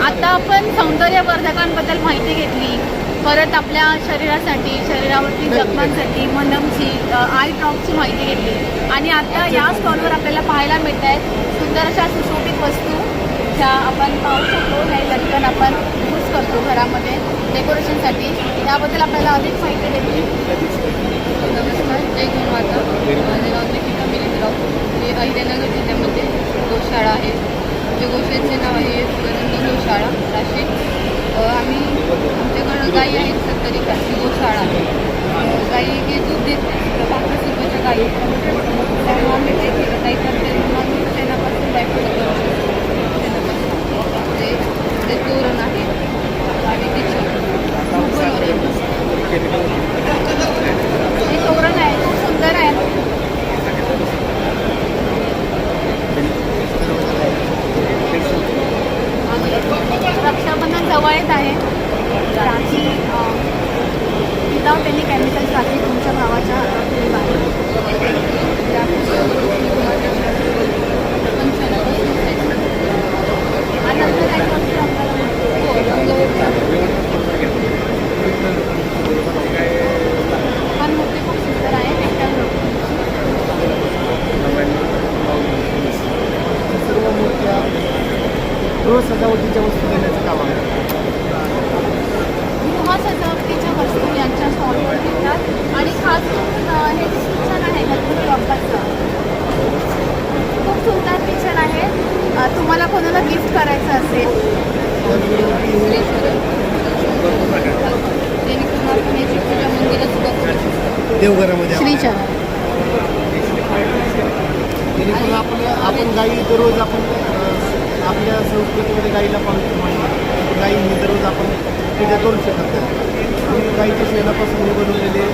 आता आपण सौंदर्यवर्धकांबद्दल माहिती घेतली, परत आपल्या शरीरासाठी, शरीरावरती जखमांसाठी मलमची, आय ड्रॉपची माहिती घेतली आणि आता या स्टॉलवर आपल्याला पाहायला मिळत आहेत सुंदर अशा सुशोभित वस्तू ज्या आपण पाहू शकतो. हे लटकन आपण यूज करतो घरामध्ये डेकोरेशनसाठी. त्याबद्दल आपल्याला अधिक माहिती घेतली. नमस्कार, जय गुरुमाता. माझे नाव निकिता मिलिंदराव. हे अहिल्यानगर जिल्ह्यामध्ये गोशाळा आहे. आमच्या गोशाळेचे नाव आहे सुगंध गोशाळा नाशिक. आमच्याकडं गायी आहेत 70 एकाची गोशाळा आहे. गायी हे दूध देते 35 रुपयाच्या गायी. त्यामुळे आम्ही ते केलं काही करते म्हणून शेणापासून बायकोला करू शकतो. शेणापासून ते तोरण आहे आणि त्याची हे तोरण आहे, खूप सुंदर आहे. रक्षाबंधन जवळ येत आहे. Rakhi without any chemicals rakhi तुमच्या भावाच्या हातात दिली आहे. आनंद काय करते पण मूर्ती खूप सुंदर आहे. सर्व मूर्त्या गृह सजावटीच्या वस्तू देण्याचं काम आहे. गृह सजावटीच्या वस्तू यांच्या स्टॉलवर मिळतात आणि खास करून हे किचन आहे गणपती बाप्पाचं. खूप सुंदर किचन आहे. तुम्हाला कोणाला गिफ्ट करायचं असेल देवघरामध्ये श्रीचरण जेणेकरून आपण गायी दररोज आपण आपल्या संस्कृतीमध्ये गायीला पाहतो म्हणजे गायी दररोज आपण पूजा करू शकत नाही. गायीच्या शेणापासून बनवलेले